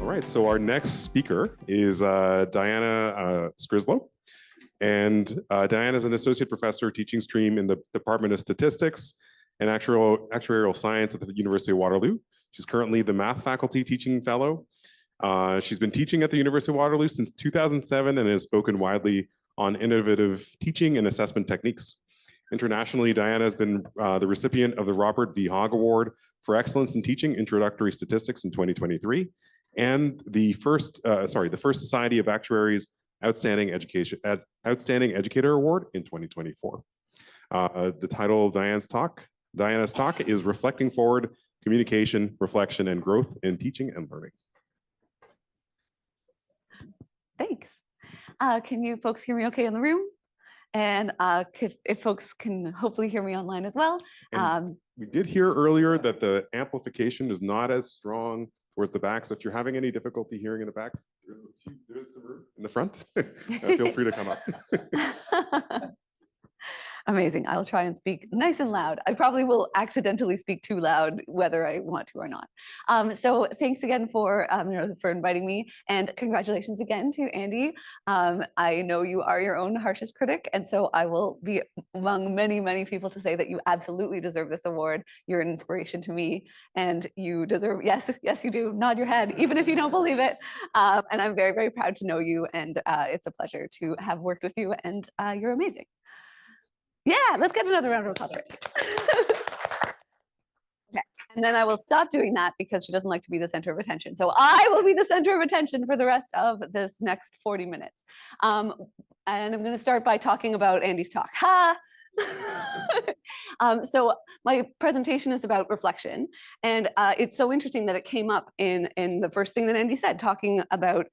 All right, so our next speaker is Diana Skzydlo. And Diana is an associate professor teaching stream in the Department of Statistics and Actuarial Science at the University of Waterloo. She's currently the math faculty teaching fellow. She's been teaching at the University of Waterloo since 2007 and has spoken widely on innovative teaching and assessment techniques. Internationally, Diana has been the recipient of the Robert V Hogg Award for Excellence in Teaching Introductory Statistics in 2023, and the first Society of Actuaries Outstanding Educator Award in 2024. The title of Diana's talk is Reflecting Forward, Communication, Reflection, and Growth in Teaching and Learning. Thanks. Can you folks hear me okay in the room? And if folks can hopefully hear me online as well. We did hear earlier that the amplification is not as strong towards the back. So if you're having any difficulty hearing in the back, there's some room in the front. Feel free to come up. Amazing. I'll try and speak nice and loud. I probably will accidentally speak too loud, whether I want to or not. So thanks again for inviting me, and congratulations again to Andie. I know you are your own harshest critic, and so I will be among many, many people to say that you absolutely deserve this award. You're an inspiration to me, and you deserve, yes, you do. Nod your head, even if you don't believe it. And I'm very, very proud to know you, and it's a pleasure to have worked with you, and you're amazing. Yeah, let's get another round of applause. Okay, and then I will stop doing that because she doesn't like to be the center of attention. So I will be the center of attention for the rest of this next 40 minutes. And I'm going to start by talking about Andie's talk. Ha! So my presentation is about reflection, and it's so interesting that it came up in the first thing that Andie said, talking about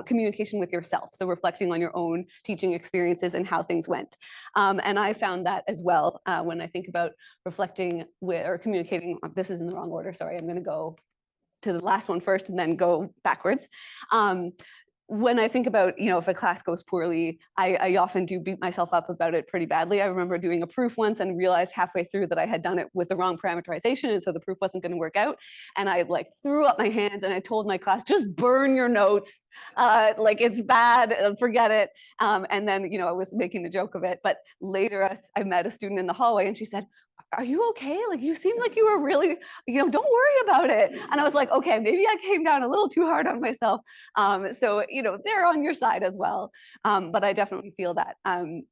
communication with yourself, so reflecting on your own teaching experiences and how things went. And I found that as well when I think about reflecting with or communicating. This is in the wrong order, sorry. I'm going to go to the last one first and then go backwards. When I think about, if a class goes poorly, I often do beat myself up about it pretty badly. I remember doing a proof once and realized halfway through that I had done it with the wrong parameterization, and so the proof wasn't going to work out. And I threw up my hands and I told my class, just burn your notes. It's bad, forget it. And then, I was making a joke of it. But later I met a student in the hallway and she said, "Are you okay? You seem like you were really, don't worry about it." And I was like, okay, maybe I came down a little too hard on myself. So, they're on your side as well. But I definitely feel that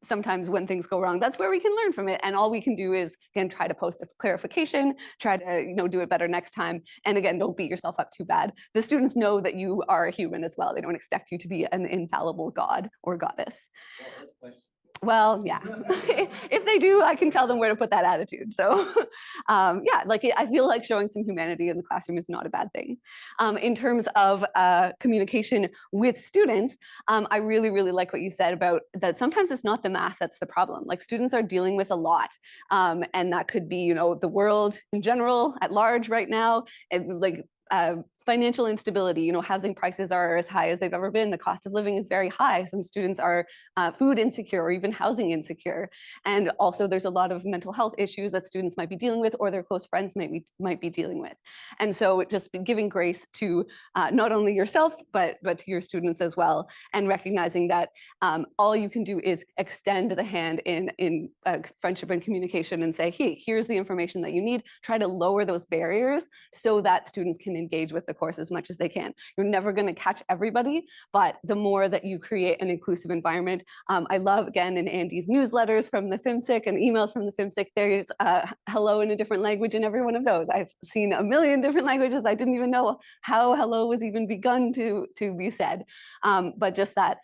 sometimes when things go wrong, that's where we can learn from it. And all we can do is, again, try to post a clarification, try to, do it better next time. And again, don't beat yourself up too bad. The students know that you are a human as well. They don't expect you to be an infallible god or goddess. Well, yeah, if they do, I can tell them where to put that attitude. So yeah, I feel like showing some humanity in the classroom is not a bad thing. In terms of communication with students, I really, really like what you said about that. Sometimes it's not the math that's the problem. Students are dealing with a lot. And that could be, the world in general at large right now, and financial instability, housing prices are as high as they've ever been. The cost of living is very high. Some students are food insecure or even housing insecure. And also there's a lot of mental health issues that students might be dealing with or their close friends might be dealing with. And so just giving grace to not only yourself, but to your students as well. And recognizing that all you can do is extend the hand in friendship and communication and say, hey, here's the information that you need. Try to lower those barriers so that students can engage with the course as much as they can. You're never going to catch everybody, but the more that you create an inclusive environment. I love, again, in Andie's newsletters from the FMSIC and emails from the FMSIC, there's hello in a different language in every one of those. I've seen a million different languages. I didn't even know how hello was even begun to be said. But just that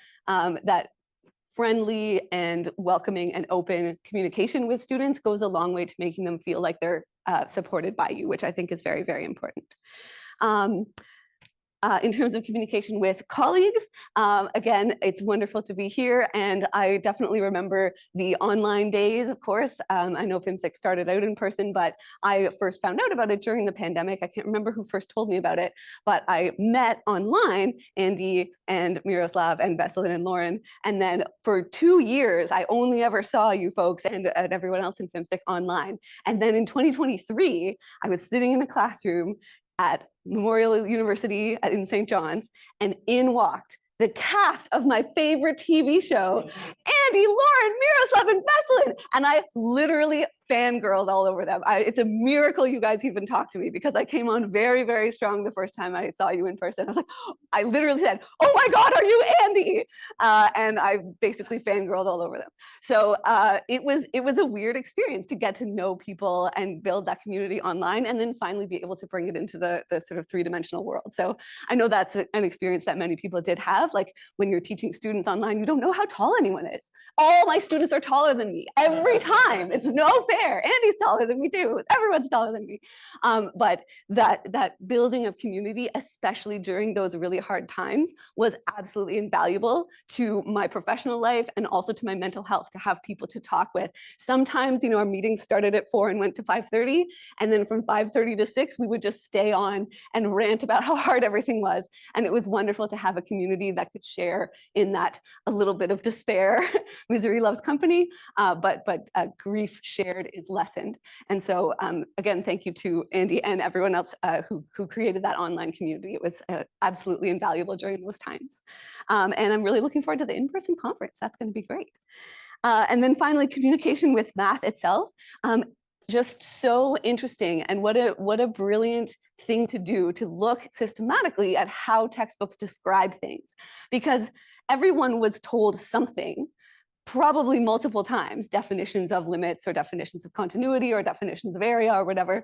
friendly and welcoming and open communication with students goes a long way to making them feel like they're supported by you, which I think is very, very important. In terms of communication with colleagues, again, it's wonderful to be here. And I definitely remember the online days, of course. I know FMSIC started out in person, but I first found out about it during the pandemic. I can't remember who first told me about it, but I met online Andie and Miroslav and Veselin and Lauren. And then for 2 years, I only ever saw you folks and everyone else in FMSIC online. And then in 2023, I was sitting in a classroom at Memorial University in St. John's, and in walked the cast of my favorite TV show, Andie, Lauren, Miroslav, and Veselin. And I literally fangirled all over them. It's a miracle you guys even talked to me, because I came on very, very strong the first time I saw you in person. I was like, I literally said, oh my God, are you Andie? And I basically fangirled all over them. So it was a weird experience to get to know people and build that community online, and then finally be able to bring it into the sort of three-dimensional world. So I know that's an experience that many people did have. Like when you're teaching students online, you don't know how tall anyone is. All my students are taller than me every time. It's no fair. Andie's taller than me too. Everyone's taller than me. But that building of community, especially during those really hard times, was absolutely invaluable to my professional life and also to my mental health, to have people to talk with. Sometimes, our meetings started at 4 and went to 5:30. And then from 5:30 to 6, we would just stay on and rant about how hard everything was. And it was wonderful to have a community that could share in that a little bit of despair. Misery loves company, but grief shared is lessened. And so again, thank you to Andie and everyone else who created that online community. It was absolutely invaluable during those times. And I'm really looking forward to the in-person conference. That's going to be great. And then finally, communication with math itself. Just so interesting, and what a brilliant thing to do, to look systematically at how textbooks describe things, because everyone was told something, probably multiple times, definitions of limits or definitions of continuity or definitions of area or whatever.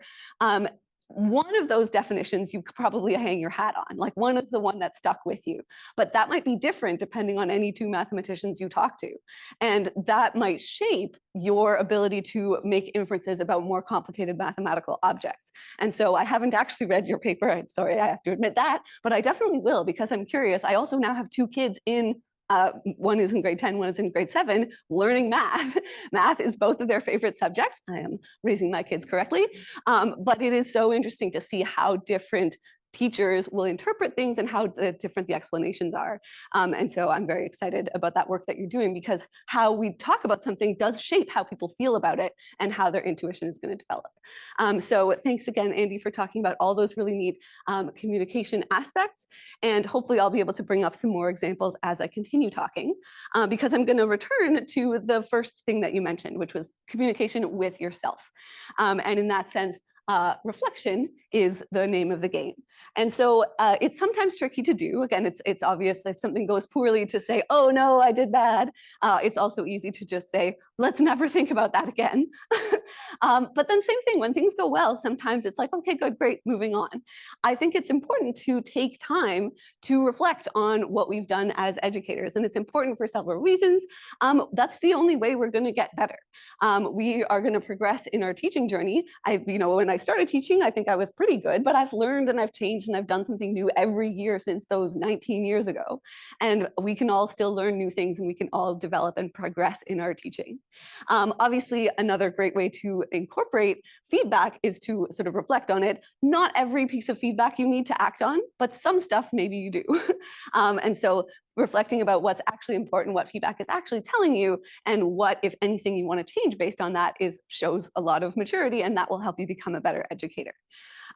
One of those definitions you could probably hang your hat on, like one is the one that stuck with you, but that might be different depending on any two mathematicians you talk to. And that might shape your ability to make inferences about more complicated mathematical objects. And so I haven't actually read your paper. I'm sorry, I have to admit that, but I definitely will, because I'm curious. I also now have 2 kids in one is in grade 10, one is in grade 7, learning math. Math is both of their favorite subjects. I am raising my kids correctly. But it is so interesting to see how different teachers will interpret things and how different the explanations are. And so I'm very excited about that work that you're doing, because how we talk about something does shape how people feel about it and how their intuition is going to develop. So thanks again, Andie, for talking about all those really neat communication aspects. And hopefully I'll be able to bring up some more examples as I continue talking, because I'm going to return to the first thing that you mentioned, which was communication with yourself. And in that sense, reflection is the name of the game. And so it's sometimes tricky to do. Again, it's obvious if something goes poorly to say, oh no, I did bad. It's also easy to just say, let's never think about that again. But then same thing, when things go well, sometimes it's like, okay, good, great, moving on. I think it's important to take time to reflect on what we've done as educators. And it's important for several reasons. That's the only way we're going to get better. We are going to progress in our teaching journey. When I started teaching, I think I was pretty good, but I've learned and I've changed and I've done something new every year since those 19 years ago. And we can all still learn new things, and we can all develop and progress in our teaching. Obviously, another great way to incorporate feedback is to sort of reflect on it. Not every piece of feedback you need to act on, but some stuff maybe you do. And so reflecting about what's actually important, what feedback is actually telling you, and what, if anything, you want to change based on that shows a lot of maturity, and that will help you become a better educator.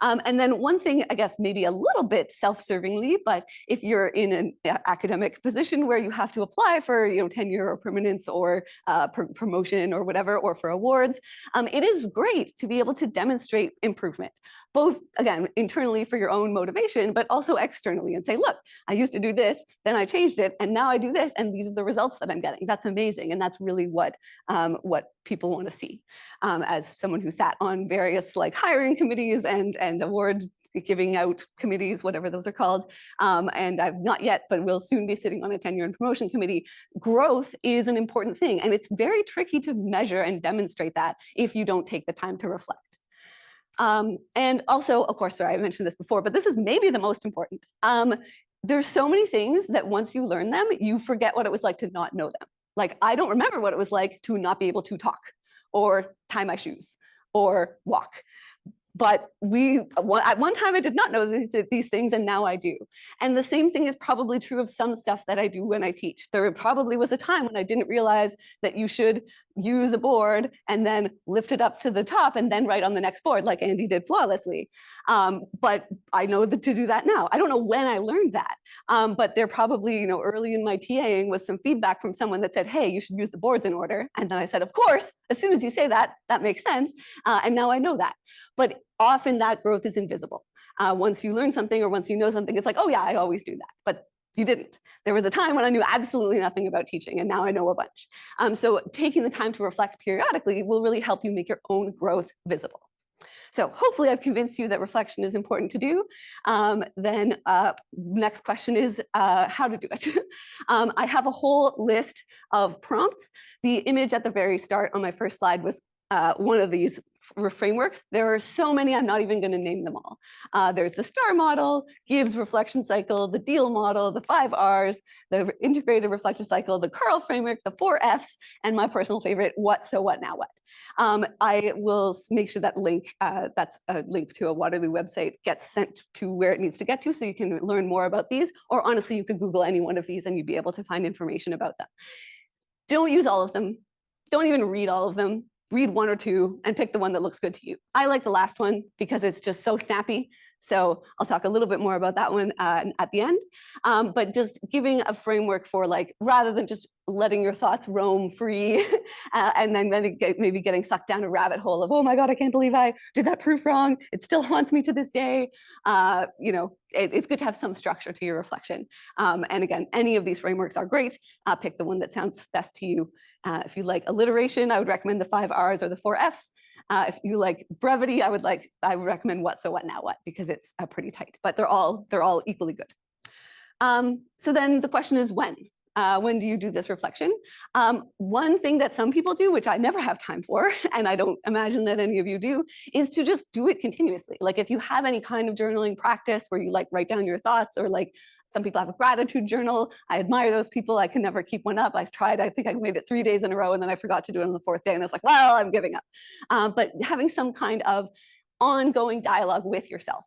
And then one thing, I guess, maybe a little bit self-servingly, but if you're in an academic position where you have to apply for tenure or permanence or promotion or whatever, or for awards, it is great to be able to demonstrate improvement, both, again, internally for your own motivation, but also externally, and say, look, I used to do this, then I changed it, and now I do this, and these are the results that I'm getting. That's amazing, and that's really what people want to see. As someone who sat on various hiring committees and award giving out committees, whatever those are called, and I've not yet, but will soon be sitting on a tenure and promotion committee. Growth is an important thing, and it's very tricky to measure and demonstrate that if you don't take the time to reflect. And also, of course, sorry, I mentioned this before, but this is maybe the most important. There's so many things that once you learn them, you forget what it was like to not know them. Like, I don't remember what it was like to not be able to talk or tie my shoes or walk. But at one time I did not know these things, and now I do. And the same thing is probably true of some stuff that I do when I teach. There probably was a time when I didn't realize that you should use a board and then lift it up to the top and then write on the next board, like Andie did flawlessly. But I know to do that now. I don't know when I learned that, but there probably, early in my TAing was some feedback from someone that said, hey, you should use the boards in order. And then I said, of course, as soon as you say that, that makes sense. And now I know that. But often that growth is invisible. Once you learn something or once you know something, it's like, oh yeah, I always do that. But you didn't. There was a time when I knew absolutely nothing about teaching, and now I know a bunch. So taking the time to reflect periodically will really help you make your own growth visible. So hopefully I've convinced you that reflection is important to do. Then next question is how to do it. I have a whole list of prompts. The image at the very start on my first slide was one of these frameworks. There are so many, I'm not even going to name them all. There's the STAR model, Gibbs reflection cycle, the Deal model, the 5 Rs, the integrated reflective cycle, the Carl framework, the 4 Fs, and my personal favorite, what, so what, now what. I will make sure that link, that's a link to a Waterloo website, gets sent to where it needs to get to so you can learn more about these, or honestly, you could Google any one of these and you'd be able to find information about them. Don't use all of them. Don't even read all of them. Read 1 or 2 and pick the one that looks good to you. I like the last one because it's just so snappy. So I'll talk a little bit more about that one at the end. But just giving a framework for rather than just letting your thoughts roam free and then maybe getting sucked down a rabbit hole of, oh my God, I can't believe I did that proof wrong. It still haunts me to this day. It's good to have some structure to your reflection. And again, any of these frameworks are great. Pick the one that sounds best to you. If you like alliteration, I would recommend the 5 Rs or the 4 Fs. If you like brevity, I would recommend what, so what, now what, because it's pretty tight, but they're all equally good. So then the question is when? When do you do this reflection? One thing that some people do, which I never have time for, and I don't imagine that any of you do, is to just do it continuously. Like if you have any kind of journaling practice where you write down your thoughts, or some people have a gratitude journal. I admire those people. I can never keep one up. I tried, I think I made it 3 days in a row and then I forgot to do it on the 4th day. And I was like, well, I'm giving up. But having some kind of ongoing dialogue with yourself.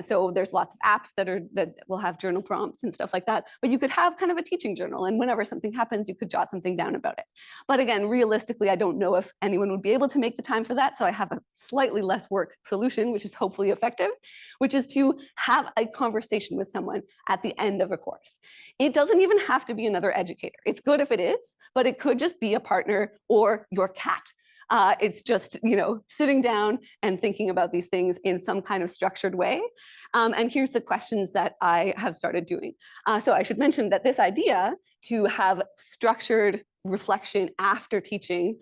So there's lots of apps that will have journal prompts and stuff like that, but you could have kind of a teaching journal, and whenever something happens, you could jot something down about it. But again, realistically, I don't know if anyone would be able to make the time for that. So I have a slightly less work solution, which is hopefully effective, which is to have a conversation with someone at the end of a course. It doesn't even have to be another educator. It's good if it is, but it could just be a partner or your cat. It's just, sitting down and thinking about these things in some kind of structured way. And here's the questions that I have started doing. So I should mention that this idea to have structured reflection after teaching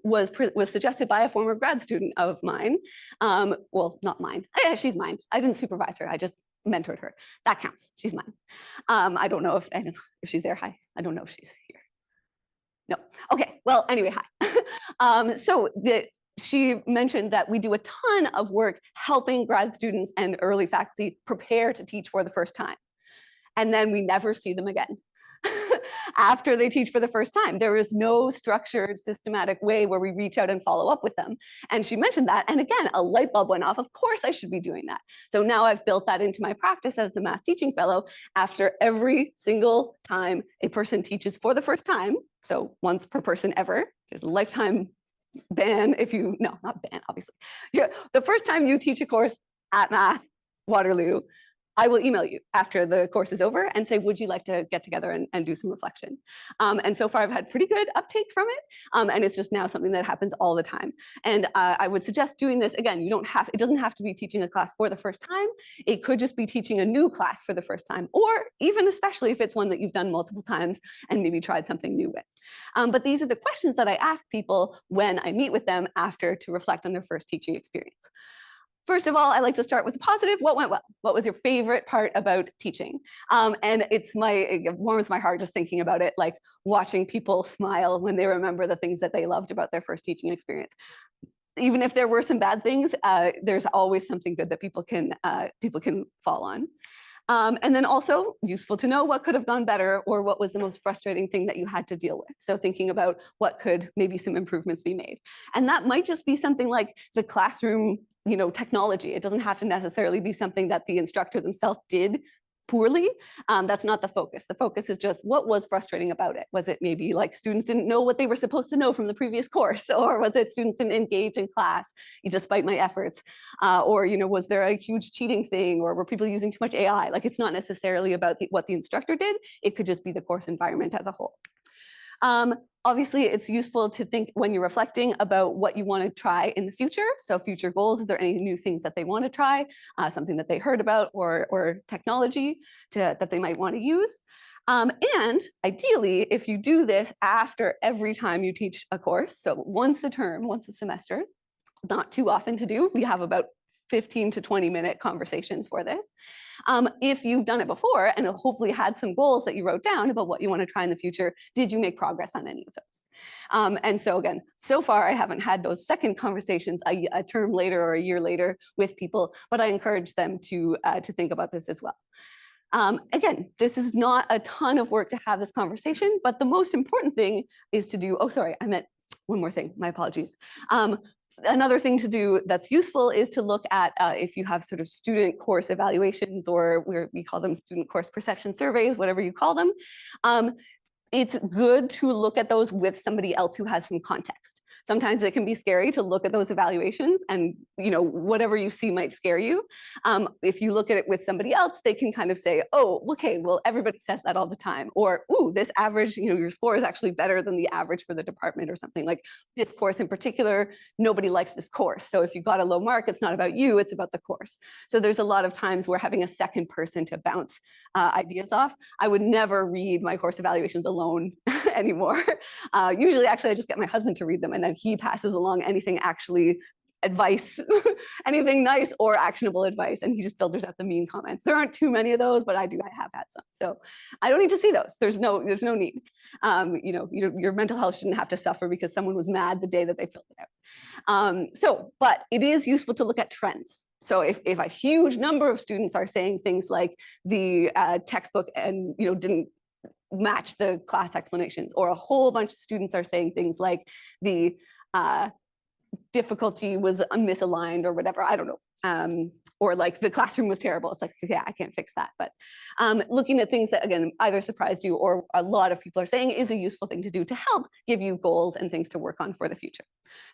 was suggested by a former grad student of mine. Well, not mine. Yeah, she's mine. I didn't supervise her. I just mentored her. That counts. She's mine. I don't know if she's there. Hi. I don't know if she's here. No. Okay. Well, anyway, hi. She mentioned that we do a ton of work helping grad students and early faculty prepare to teach for the first time. And then we never see them again after they teach for the first time. There is no structured, systematic way where we reach out and follow up with them. And she mentioned that. And again, a light bulb went off. Of course I should be doing that. So now I've built that into my practice as the math teaching fellow. After every single time a person teaches for the first time, so once per person ever, there's a lifetime ban no, not ban, obviously. Yeah, the first time you teach a course at Math Waterloo, I will email you after the course is over and say, would you like to get together and do some reflection? And so far I've had pretty good uptake from it. And it's just now something that happens all the time. And I would suggest doing this, again, it doesn't have to be teaching a class for the first time. It could just be teaching a new class for the first time, or even especially if it's one that you've done multiple times and maybe tried something new with. But these are the questions that I ask people when I meet with them after to reflect on their first teaching experience. First of all, I like to start with the positive. What went well? What was your favorite part about teaching? And it warms my heart just thinking about it, like watching people smile when they remember the things that they loved about their first teaching experience. Even if there were some bad things, there's always something good that people can fall on. And then also useful to know what could have gone better, or what was the most frustrating thing that you had to deal with. So thinking about what could maybe some improvements be made. And that might just be something like the classroom technology. It doesn't have to necessarily be something that the instructor themselves did poorly. That's not the focus. The focus is just what was frustrating about it. Was it maybe like students didn't know what they were supposed to know from the previous course? Or was it students didn't engage in class despite my efforts? Or was there a huge cheating thing? Or were people using too much AI? Like, it's not necessarily about what the instructor did. It could just be the course environment as a whole. Obviously, it's useful to think when you're reflecting about what you want to try in the future. So future goals, is there any new things that they want to try, something that they heard about, or technology that they might want to use? And ideally, if you do this after every time you teach a course, so once a term, once a semester, not too often to do, we have about 15 to 20-minute conversations for this. If you've done it before and hopefully had some goals that you wrote down about what you want to try in the future, did you make progress on any of those? And so again, so far I haven't had those second conversations a term later or a year later with people, but I encourage them to think about this as well. Again, this is not a ton of work to have this conversation, but the most important thing is to do, oh, sorry, I meant one more thing, my apologies. Another thing to do that's useful is to look at if you have sort of student course evaluations, or we call them student course perception surveys, whatever you call them. It's good to look at those with somebody else who has some context. Sometimes it can be scary to look at those evaluations, and whatever you see might scare you. If you look at it with somebody else, they can kind of say, oh, okay, well, everybody says that all the time. Or, ooh, this average, your score is actually better than the average for the department, or something like this course in particular, nobody likes this course. So if you got a low mark, it's not about you, it's about the course. So there's a lot of times where having a second person to bounce ideas off. I would never read my course evaluations alone anymore. Usually, actually, I just get my husband to read them, and then he passes along anything actually advice, anything nice or actionable advice, and he just filters out the mean comments. There aren't too many of those, but I have had some. So I don't need to see those. There's no need. Your mental health shouldn't have to suffer because someone was mad the day that they filled it out. But it is useful to look at trends. So if a huge number of students are saying things like the textbook and didn't match the class explanations, or a whole bunch of students are saying things like the difficulty was misaligned or whatever, I don't know, or like the classroom was terrible. It's like, yeah, I can't fix that. But looking at things that, again, either surprised you or a lot of people are saying is a useful thing to do to help give you goals and things to work on for the future.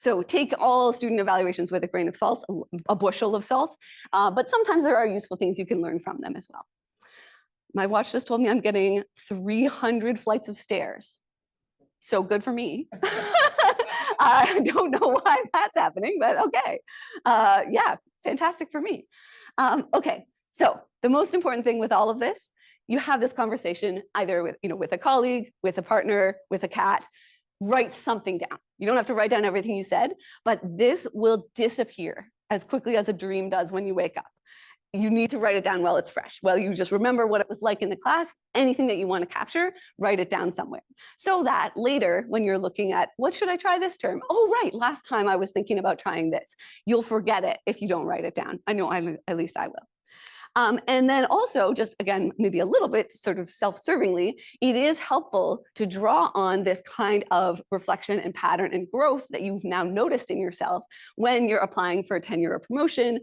So take all student evaluations with a grain of salt, a bushel of salt, but sometimes there are useful things you can learn from them as well. My watch just told me I'm getting 300 flights of stairs. So good for me. I don't know why that's happening, but okay. Yeah, fantastic for me. Okay, so the most important thing with all of this, you have this conversation either with a colleague, with a partner, with a cat. Write something down. You don't have to write down everything you said, but this will disappear as quickly as a dream does when you wake up. You need to write it down while it's fresh. Well, you just remember what it was like in the class. Anything that you want to capture, write it down somewhere. So that later, when you're looking at, what should I try this term? Oh, right, last time I was thinking about trying this. You'll forget it if you don't write it down. I know, at least I will. And then also, just again, maybe a little bit sort of self-servingly, it is helpful to draw on this kind of reflection and pattern and growth that you've now noticed in yourself when you're applying for a tenure or promotion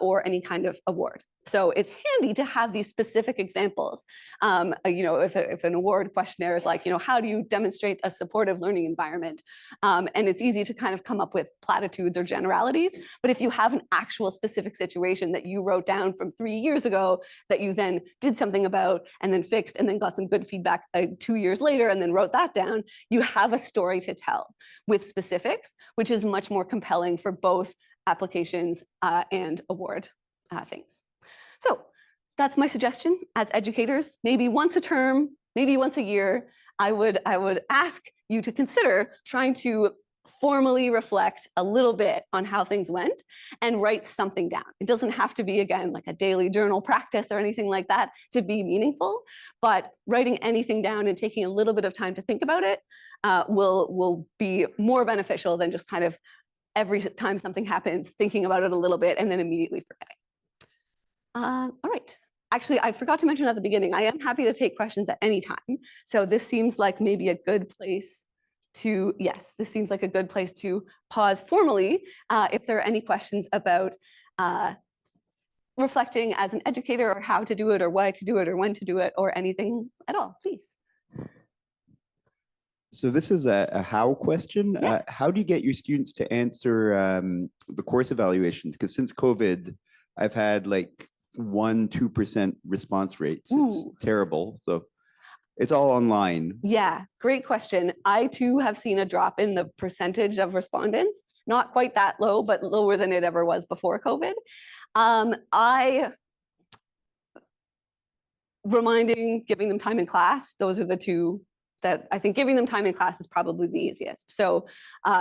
or any kind of award. So it's handy to have these specific examples. If an award questionnaire is like, how do you demonstrate a supportive learning environment? And it's easy to kind of come up with platitudes or generalities. But if you have an actual specific situation that you wrote down from 3 years ago that you then did something about and then fixed and then got some good feedback 2 years later and then wrote that down, you have a story to tell with specifics, which is much more compelling for both applications and award things. So that's my suggestion as educators. Maybe once a term, maybe once a year, I would ask you to consider trying to formally reflect a little bit on how things went and write something down. It doesn't have to be, again, like a daily journal practice or anything like that to be meaningful, but writing anything down and taking a little bit of time to think about it will be more beneficial than just kind of every time something happens, thinking about it a little bit and then immediately forgetting. All right. Actually, I forgot to mention at the beginning, I am happy to take questions at any time. So this seems like maybe a good place yes, this seems like a good place to pause formally if there are any questions about reflecting as an educator, or how to do it, or why to do it, or when to do it, or anything at all, please. So this is a how question. Yeah. How do you get your students to answer the course evaluations? Because since COVID, I've had like 1-2% response rates. It's terrible. So it's all online. Yeah, great question. I too have seen a drop in the percentage of respondents, not quite that low, but lower than it ever was before COVID. Giving them time in class, those are the two that I think giving them time in class is probably the easiest. So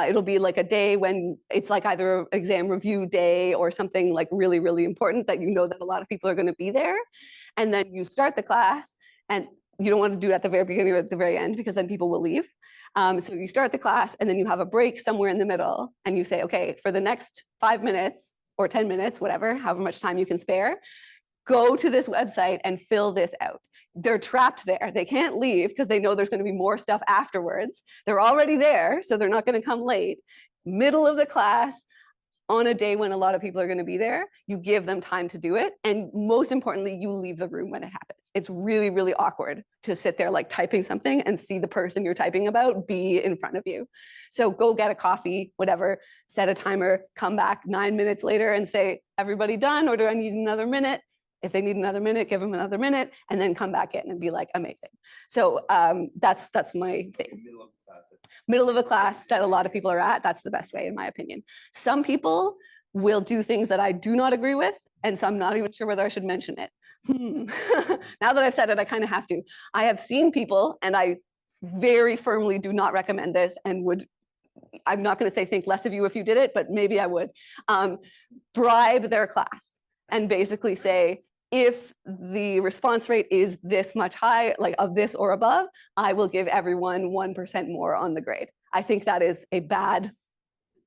it'll be like a day when it's like either exam review day or something like really, really important that you know that a lot of people are going to be there. And then you start the class, and you don't want to do it at the very beginning or at the very end, because then people will leave. So you start the class, and then you have a break somewhere in the middle, and you say, okay, for the next 5 minutes or 10 minutes, whatever, however much time you can spare, go to this website and fill this out. They're trapped there. They can't leave because they know there's going to be more stuff afterwards. They're already there, so they're not going to come late. Middle of the class, on a day when a lot of people are going to be there, you give them time to do it. And most importantly, you leave the room when it happens. It's really, really awkward to sit there like typing something and see the person you're typing about be in front of you. So go get a coffee, whatever, set a timer, come back 9 minutes later and say, everybody done, or do I need another minute? If they need another minute, give them another minute, and then come back in and be like, amazing. So that's my thing. Middle of a class that a lot of people are at, that's the best way, in my opinion. Some people will do things that I do not agree with, and so I'm not even sure whether I should mention it. Now that I've said it, I kind of have to. I have seen people, and I very firmly do not recommend this, and I'm not going to say think less of you if you did it, but maybe I would, bribe their class and basically say, if the response rate is this much high, like of this or above, I will give everyone 1% more on the grade. I think that is a bad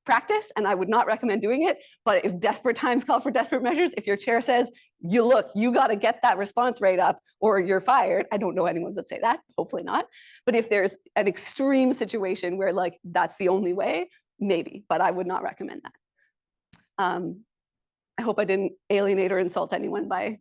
practice, and I would not recommend doing it. But if desperate times call for desperate measures, if your chair says, you got to get that response rate up or you're fired, I don't know anyone that say that, hopefully not. But if there's an extreme situation where like that's the only way, maybe, but I would not recommend that. I hope I didn't alienate or insult anyone by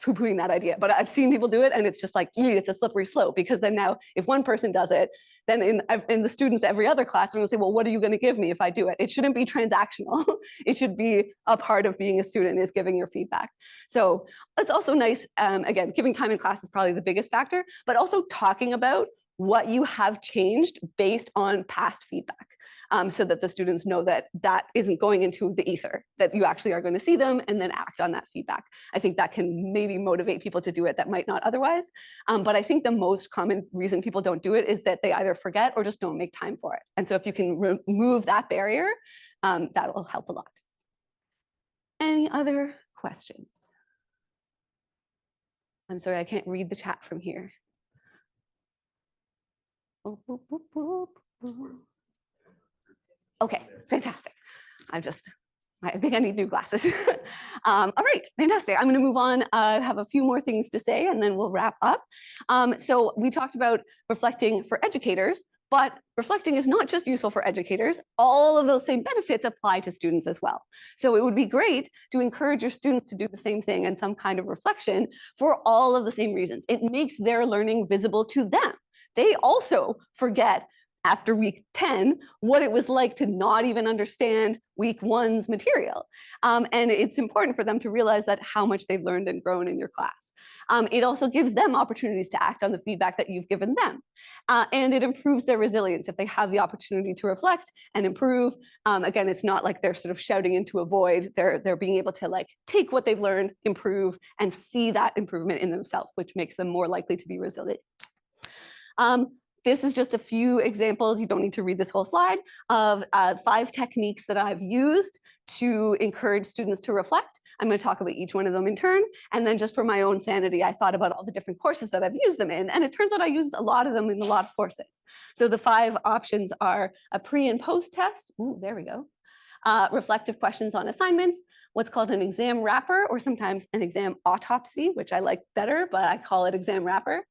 poo-pooing that idea, but I've seen people do it, and it's just like, it's a slippery slope, because then now if one person does it, then in the students every other class, they're going to say, well, what are you going to give me if I do it? It shouldn't be transactional. It should be a part of being a student is giving your feedback. So it's also nice, again, giving time in class is probably the biggest factor, but also talking about what you have changed based on past feedback, so that the students know that that isn't going into the ether, that you actually are going to see them and then act on that feedback. I think that can maybe motivate people to do it that might not otherwise. But I think the most common reason people don't do it is that they either forget or just don't make time for it. And so if you can remove that barrier, that will help a lot. Any other questions? I'm sorry, I can't read the chat from here. Okay, fantastic. I think I need new glasses. All right, fantastic. I'm going to move on. I have a few more things to say, and then we'll wrap up. So we talked about reflecting for educators, but reflecting is not just useful for educators. All of those same benefits apply to students as well. So it would be great to encourage your students to do the same thing and some kind of reflection for all of the same reasons. It makes their learning visible to them. They also forget after week 10 what it was like to not even understand week 1's material. And it's important for them to realize that how much they've learned and grown in your class. It also gives them opportunities to act on the feedback that you've given them. And it improves their resilience if they have the opportunity to reflect and improve. Again, it's not like they're sort of shouting into a void. They're being able to like take what they've learned, improve, and see that improvement in themselves, which makes them more likely to be resilient. This is just a few examples, you don't need to read this whole slide, of 5 techniques that I've used to encourage students to reflect. I'm going to talk about each one of them in turn. And then just for my own sanity, I thought about all the different courses that I've used them in. And it turns out I use a lot of them in a lot of courses. So the 5 options are a pre and post test. Ooh, there we go. Reflective questions on assignments, what's called an exam wrapper, or sometimes an exam autopsy, which I like better, but I call it exam wrapper,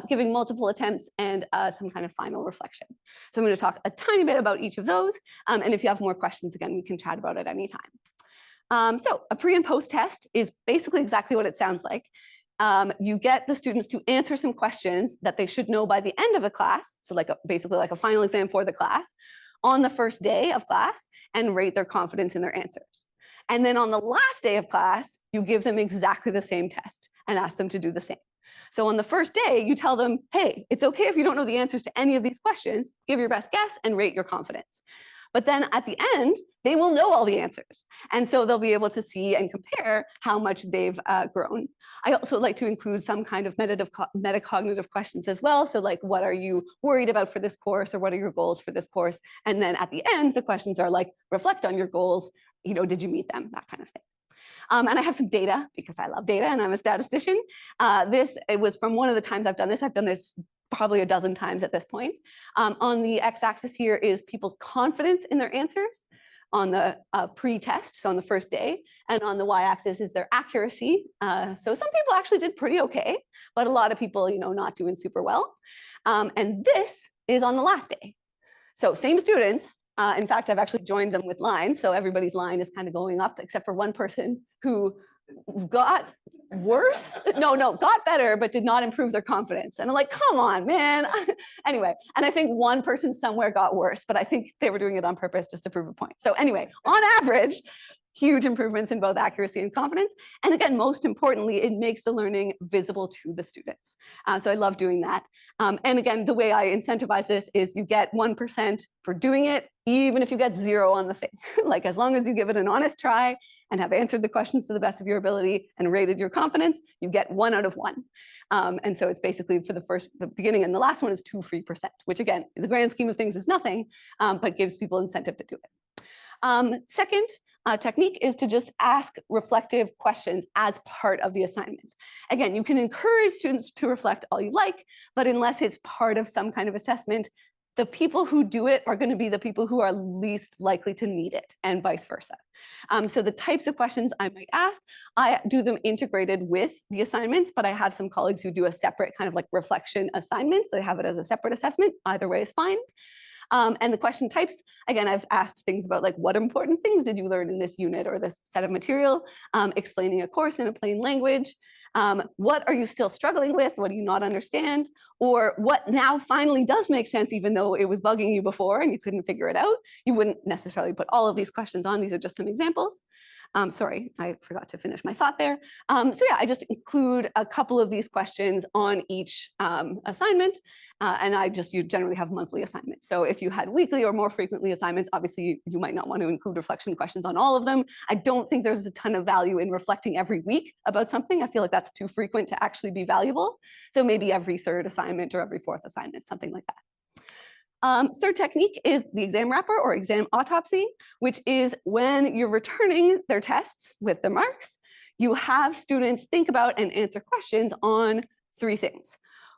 giving multiple attempts and some kind of final reflection. So I'm going to talk a tiny bit about each of those. And if you have more questions, again, we can chat about it anytime. So a pre and post test is basically exactly what it sounds like. You get the students to answer some questions that they should know by the end of the class, so basically like a final exam for the class, on the first day of class, and rate their confidence in their answers. And then on the last day of class, you give them exactly the same test and ask them to do the same. So on the first day, you tell them, hey, it's okay if you don't know the answers to any of these questions, give your best guess and rate your confidence. But then at the end, they will know all the answers. And so they'll be able to see and compare how much they've grown. I also like to include some kind of metacognitive questions as well. So like, what are you worried about for this course, or what are your goals for this course? And then at the end, the questions are like, reflect on your goals. Did you meet them? That kind of thing. And I have some data because I love data and I'm a statistician. It was from one of the times I've done this. I've done this probably a dozen times at this point. On the x-axis here is people's confidence in their answers on the pre-test, so on the first day, and on the y-axis is their accuracy. So some people actually did pretty okay, but a lot of people, not doing super well. And this is on the last day. So same students. In fact, I've actually joined them with lines, so everybody's line is kind of going up, except for one person who got worse. Got better, but did not improve their confidence. And I'm like, come on, man. Anyway, and I think one person somewhere got worse, but I think they were doing it on purpose just to prove a point. So anyway, on average, huge improvements in both accuracy and confidence. And again, most importantly, it makes the learning visible to the students. So I love doing that. And again, the way I incentivize this is you get 1% for doing it, even if you get 0 on the thing. Like, as long as you give it an honest try and have answered the questions to the best of your ability and rated your confidence, you get 1 out of 1. And so it's basically for the beginning, and the last one is 2 free %, which again, in the grand scheme of things is nothing, but gives people incentive to do it. Second technique is to just ask reflective questions as part of the assignments. Again, you can encourage students to reflect all you like, but unless it's part of some kind of assessment, the people who do it are going to be the people who are least likely to need it, and vice versa. So the types of questions I might ask, I do them integrated with the assignments, but I have some colleagues who do a separate kind of like reflection assignment, so they have it as a separate assessment. Either way is fine. And the question types, again, I've asked things about like, what important things did you learn in this unit or this set of material, explaining a course in a plain language. What are you still struggling with? What do you not understand? Or what now finally does make sense, even though it was bugging you before and you couldn't figure it out? You wouldn't necessarily put all of these questions on. These are just some examples. Sorry, I forgot to finish my thought there. So yeah, I just include a couple of these questions on each assignment, and you generally have monthly assignments. So if you had weekly or more frequently assignments, obviously you might not want to include reflection questions on all of them. I don't think there's a ton of value in reflecting every week about something. I feel like that's too frequent to actually be valuable. So maybe every 3rd assignment or every 4th assignment, something like that. Third technique is the exam wrapper or exam autopsy, which is when you're returning their tests with the marks, you have students think about and answer questions on 3 things: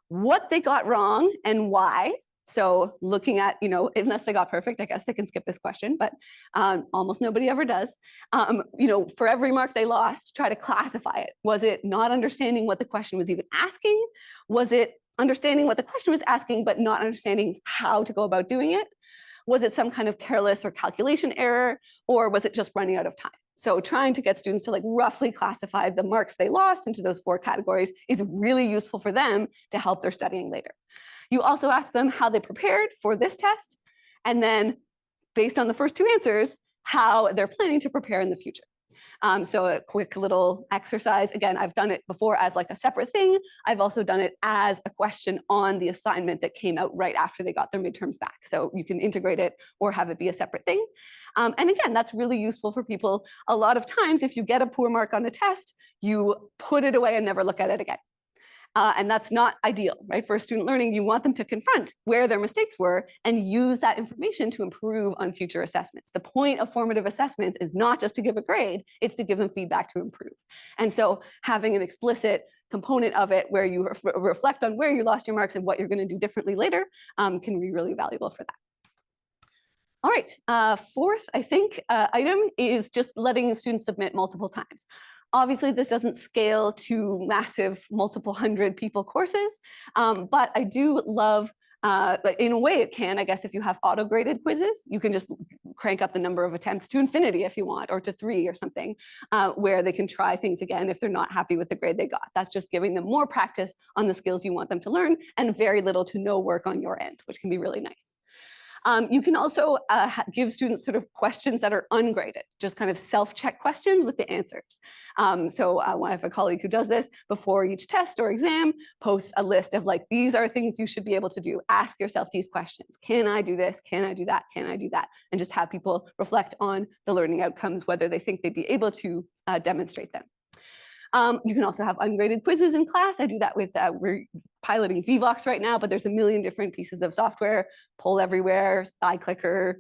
what they got wrong and why. So looking at, unless they got perfect, I guess they can skip this question, but almost nobody ever does. For every mark they lost, try to classify it. Was it not understanding what the question was even asking? Was it understanding what the question was asking, but not understanding how to go about doing it? Was it some kind of careless or calculation error, or was it just running out of time? So trying to get students to like roughly classify the marks they lost into those 4 categories is really useful for them to help their studying later. You also ask them how they prepared for this test, and then based on the first 2 answers, how they're planning to prepare in the future. So a quick little exercise. Again, I've done it before as like a separate thing. I've also done it as a question on the assignment that came out right after they got their midterms back. So you can integrate it or have it be a separate thing. And again, that's really useful for people. A lot of times, if you get a poor mark on a test, you put it away and never look at it again. And that's not ideal, right? For student learning, you want them to confront where their mistakes were and use that information to improve on future assessments. The point of formative assessments is not just to give a grade, it's to give them feedback to improve. And so having an explicit component of it where you reflect on where you lost your marks and what you're going to do differently later can be really valuable for that. All right, fourth, I think, item is just letting students submit multiple times. Obviously, this doesn't scale to massive multiple hundred people courses, but I do love, in a way it can, I guess, if you have auto-graded quizzes, you can just crank up the number of attempts to infinity if you want, or to 3 or something, where they can try things again if they're not happy with the grade they got. That's just giving them more practice on the skills you want them to learn and very little to no work on your end, which can be really nice. You can also give students sort of questions that are ungraded, just kind of self-check questions with the answers. So I have a colleague who does this before each test or exam, posts a list of like, these are things you should be able to do. Ask yourself these questions. Can I do this? Can I do that? Can I do that? And just have people reflect on the learning outcomes, whether they think they'd be able to demonstrate them. You can also have ungraded quizzes in class. I do that with, we're piloting Vvox right now, but there's a million different pieces of software, Poll Everywhere, iClicker,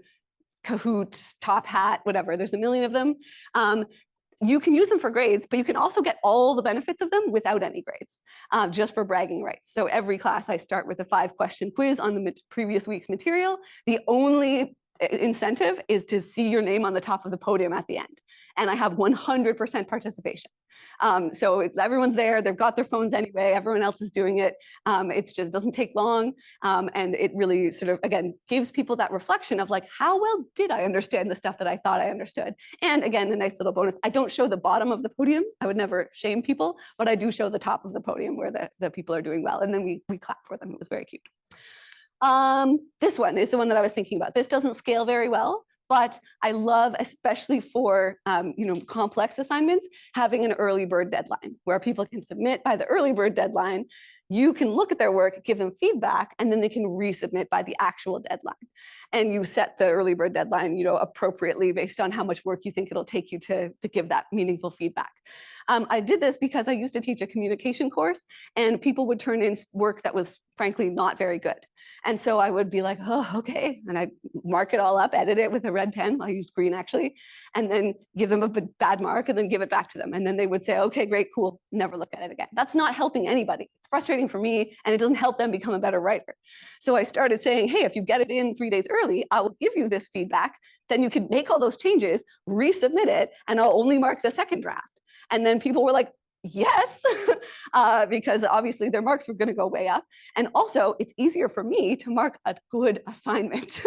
Kahoot, Top Hat, whatever. There's a million of them. You can use them for grades, but you can also get all the benefits of them without any grades, just for bragging rights. So every class I start with a 5-question quiz on the previous week's material. The only incentive is to see your name on the top of the podium at the end. And I have 100% participation. So everyone's there, they've got their phones anyway, everyone else is doing it. It just doesn't take long. And it really sort of, again, gives people that reflection of like, how well did I understand the stuff that I thought I understood? And again, a nice little bonus, I don't show the bottom of the podium. I would never shame people, but I do show the top of the podium where the people are doing well. And then we clap for them. It was very cute. This one is the one that I was thinking about. This doesn't scale very well, but I love, especially for complex assignments, having an early bird deadline where people can submit by the early bird deadline. You can look at their work, give them feedback, and then they can resubmit by the actual deadline. And you set the early bird deadline, appropriately based on how much work you think it'll take you to give that meaningful feedback. I did this because I used to teach a communication course, and people would turn in work that was frankly not very good. And so I would be like, oh, okay. And I'd mark it all up, edit it with a red pen. I used green actually, and then give them a bad mark and then give it back to them. And then they would say, okay, great, cool. Never look at it again. That's not helping anybody. It's frustrating for me, and it doesn't help them become a better writer. So I started saying, hey, if you get it in 3 days early, I will give you this feedback. Then you can make all those changes, resubmit it, and I'll only mark the second draft. And then people were like, yes, because obviously their marks were going to go way up. And also, it's easier for me to mark a good assignment.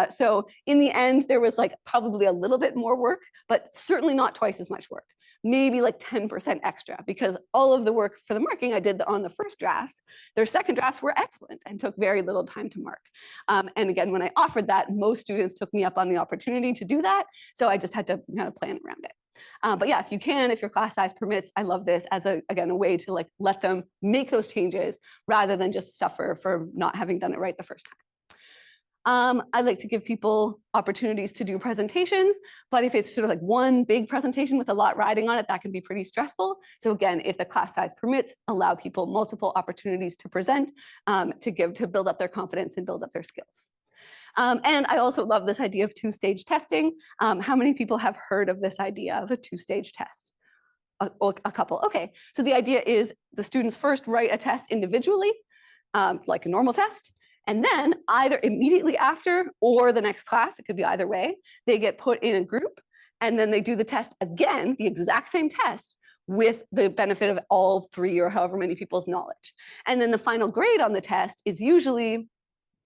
So in the end, there was like probably a little bit more work, but certainly not twice as much work. Maybe like 10% extra, because all of the work for the marking I did on the first drafts, their second drafts were excellent and took very little time to mark. And again, when I offered that, most students took me up on the opportunity to do that. So I just had to kind of plan around it. But yeah, if you can, if your class size permits, I love this as a way to like let them make those changes rather than just suffer for not having done it right the first time. I like to give people opportunities to do presentations, but if it's sort of like one big presentation with a lot riding on it, that can be pretty stressful. So again, if the class size permits, allow people multiple opportunities to present, to build up their confidence and build up their skills. And I also love this idea of 2-stage testing. How many people have heard of this idea of a 2-stage test? A couple. Okay, so the idea is the students first write a test individually, like a normal test, and then either immediately after or the next class, it could be either way, they get put in a group, and then they do the test again, the exact same test, with the benefit of all 3 or however many people's knowledge. And then the final grade on the test is usually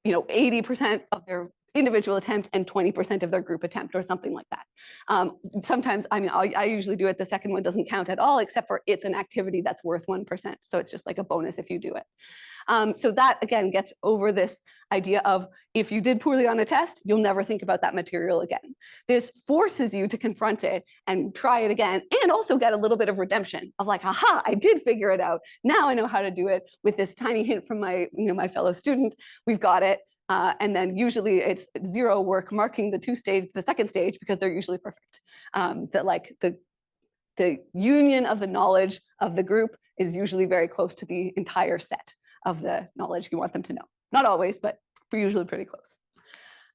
80% of their individual attempt and 20% of their group attempt or something like that. Sometimes, I usually do it. The second one doesn't count at all, except for it's an activity that's worth 1%. So it's just like a bonus if you do it. So that, again, gets over this idea of if you did poorly on a test, you'll never think about that material again. This forces you to confront it and try it again, and also get a little bit of redemption of like, aha, I did figure it out. Now I know how to do it with this tiny hint from my, my fellow student. We've got it. And then usually it's 0 work marking the second stage, because they're usually perfect. The union of the knowledge of the group is usually very close to the entire set of the knowledge you want them to know. Not always, but we're usually pretty close.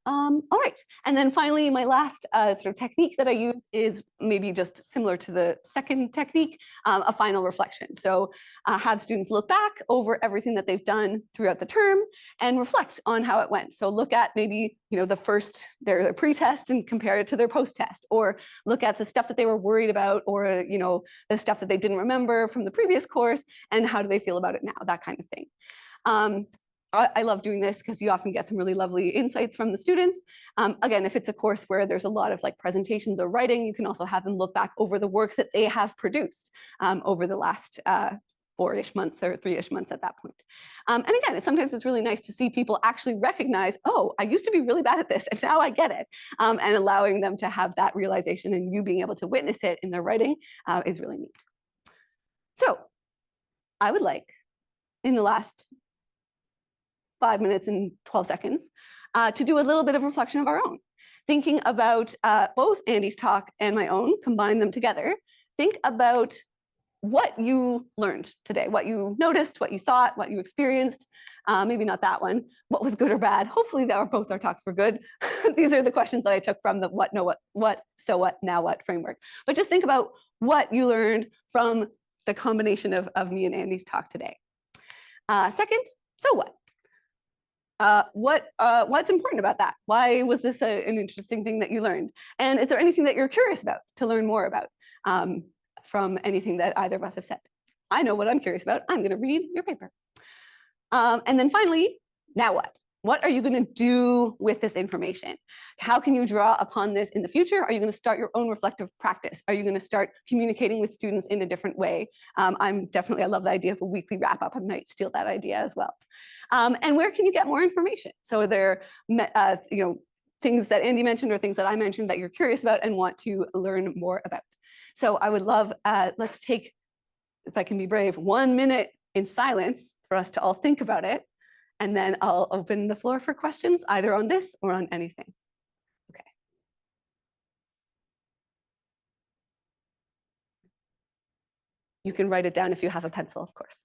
All right, and then finally, my last sort of technique that I use is maybe just similar to the second technique, a final reflection. So have students look back over everything that they've done throughout the term and reflect on how it went. So look at maybe their pre-test and compare it to their post-test, or look at the stuff that they were worried about, or the stuff that they didn't remember from the previous course, and how do they feel about it now, that kind of thing. I love doing this because you often get some really lovely insights from the students. Again, if it's a course where there's a lot of like presentations or writing, you can also have them look back over the work that they have produced over the last 4-ish months or 3-ish months at that point. And again, sometimes it's really nice to see people actually recognize, oh, I used to be really bad at this and now I get it. And allowing them to have that realization and you being able to witness it in their writing is really neat. So I would like, in the last 5 minutes and 12 seconds, to do a little bit of reflection of our own. Thinking about both Andie's talk and my own, combine them together. Think about what you learned today, what you noticed, what you thought, what you experienced. Maybe not that one, what was good or bad. Hopefully both our talks were good. These are the questions that I took from the what, no, what, so what, now what framework. But just think about what you learned from the combination of me and Andie's talk today. Second, so what? What's important about that? Why was this an interesting thing that you learned? And is there anything that you're curious about to learn more about from anything that either of us have said? I know what I'm curious about. I'm going to read your paper. And then finally, now what? What are you going to do with this information? How can you draw upon this in the future? Are you going to start your own reflective practice? Are you going to start communicating with students in a different way? I love the idea of a weekly wrap up. I might steal that idea as well. And where can you get more information? So are there things that Andie mentioned or things that I mentioned that you're curious about and want to learn more about? So I would love, let's take, if I can be brave, 1 minute in silence for us to all think about it. And then I'll open the floor for questions, either on this or on anything. Okay. You can write it down if you have a pencil, of course.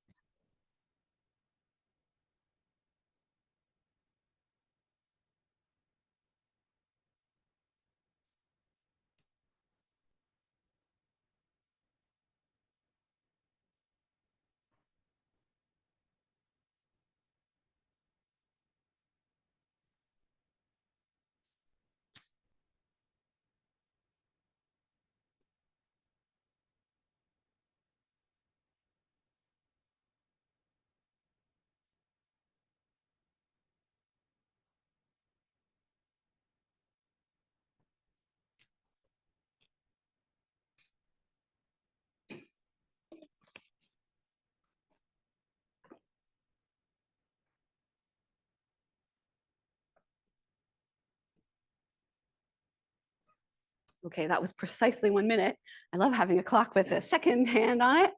Okay, that was precisely 1 minute. I love having a clock with a second hand on it.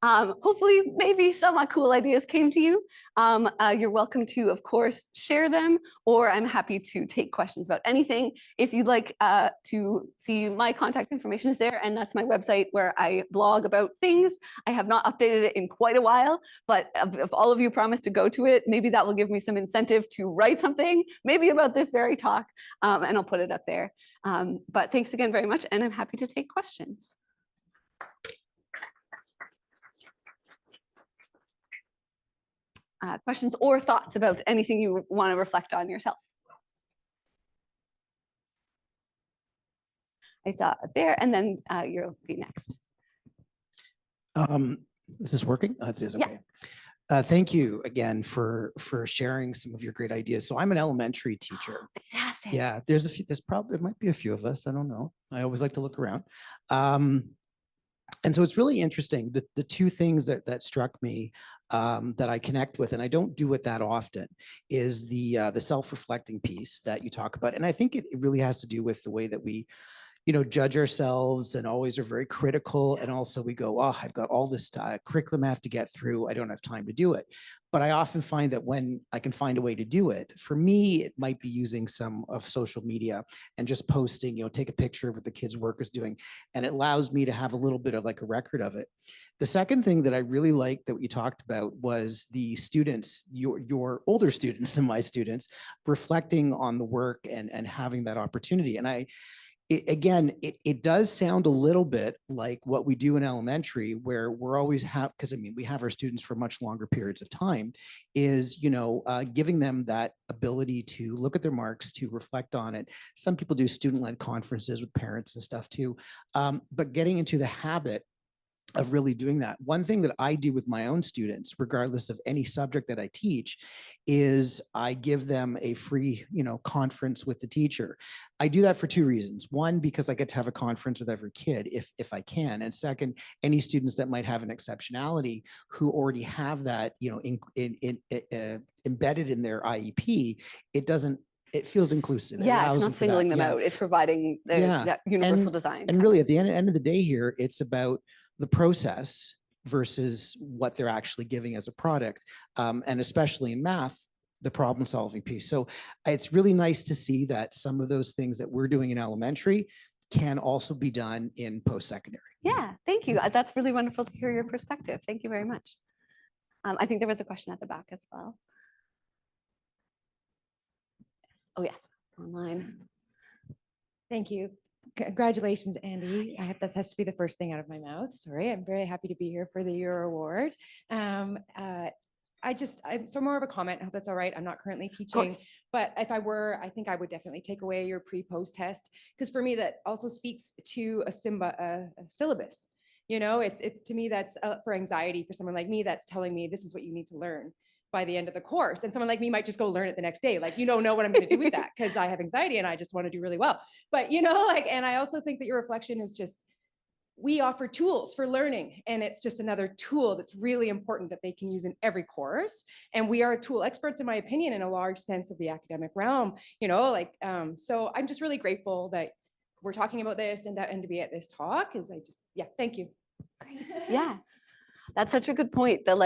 Hopefully, maybe some cool ideas came to you. You're welcome to, of course, share them, or I'm happy to take questions about anything. If you'd like to see my contact information is there, and that's my website where I blog about things. I have not updated it in quite a while, but if all of you promise to go to it, maybe that will give me some incentive to write something, maybe about this very talk, and I'll put it up there. But thanks again very much, and I'm happy to take questions. Questions or thoughts about anything you want to reflect on yourself? I saw it there, and then you'll be next. Is this working? Oh, it is, okay. Yeah. Thank you again for sharing some of your great ideas. So I'm an elementary teacher. Fantastic. Yeah, there might be a few of us. I don't know. I always like to look around. And so it's really interesting. The two things that struck me that I connect with, and I don't do it that often, is the self-reflecting piece that you talk about. And I think it really has to do with the way that we judge ourselves and always are very critical. And also we go, oh, I've got all this curriculum I have to get through. I don't have time to do it. But I often find that when I can find a way to do it, for me, it might be using some of social media and just posting, take a picture of what the kids' work is doing. And it allows me to have a little bit of like a record of it. The second thing that I really liked that you talked about was the students, your older students than my students, reflecting on the work and having that opportunity. And it does sound a little bit like what we do in elementary, where we're always because we have our students for much longer periods of time, is, giving them that ability to look at their marks, to reflect on it. Some people do student-led conferences with parents and stuff too, but getting into the habit of really doing that. One thing that I do with my own students, regardless of any subject that I teach, is I give them a free, conference with the teacher. I do that for two reasons. One, because I get to have a conference with every kid if I can. And second, any students that might have an exceptionality who already have that, embedded in their IEP, it feels inclusive. Yeah, it's not singling them out. It's providing that universal design. And really, at the end of the day here, it's about the process versus what they're actually giving as a product. And especially in math, the problem solving piece. So it's really nice to see that some of those things that we're doing in elementary can also be done in post-secondary. Yeah, thank you. That's really wonderful to hear your perspective. Thank you very much. I think there was a question at the back as well. Yes. Oh yes, online. Thank you. Congratulations, Andie. I hope that has to be the first thing out of my mouth. Sorry, I'm very happy to be here for the Year Award. I'm so more of a comment. I hope that's all right. I'm not currently teaching, but if I were, I think I would definitely take away your pre-post test, because for me that also speaks to a syllabus. It's to me that's for anxiety. For someone like me, that's telling me this is what you need to learn by the end of the course. And someone like me might just go learn it the next day. Like, you don't know what I'm going to do with that because I have anxiety and I just want to do really well. But, and I also think that your reflection is just, we offer tools for learning, and it's just another tool that's really important that they can use in every course. And we are tool experts, in my opinion, in a large sense of the academic realm, so I'm just really grateful that we're talking about this and to be at this talk, because thank you. Great. Yeah, that's such a good point that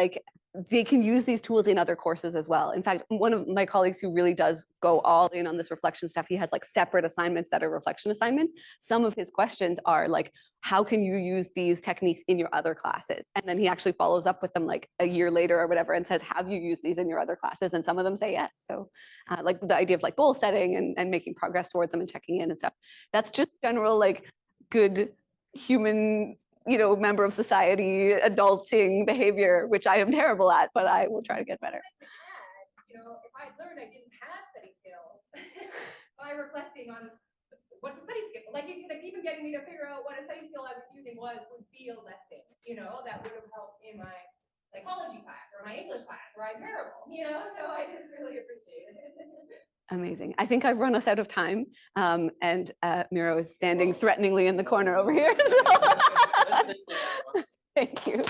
they can use these tools in other courses as well. In fact, one of my colleagues who really does go all in on this reflection stuff, he has separate assignments that are reflection assignments. Some of his questions are how can you use these techniques in your other classes? And then he actually follows up with them a year later or whatever and says, have you used these in your other classes? And some of them say yes. So the idea of goal setting and making progress towards them and checking in and stuff. That's just general good human member of society, adulting behavior, which I am terrible at, but I will try to get better. If I had learned I didn't have study skills by reflecting on what the study skill, even getting me to figure out what a study skill I was using would be a lesson, that would have helped in my psychology class or my English class where I'm terrible, so I just really appreciate it. Amazing. I think I've run us out of time. And Miro is standing threateningly in the corner over here. Thank you.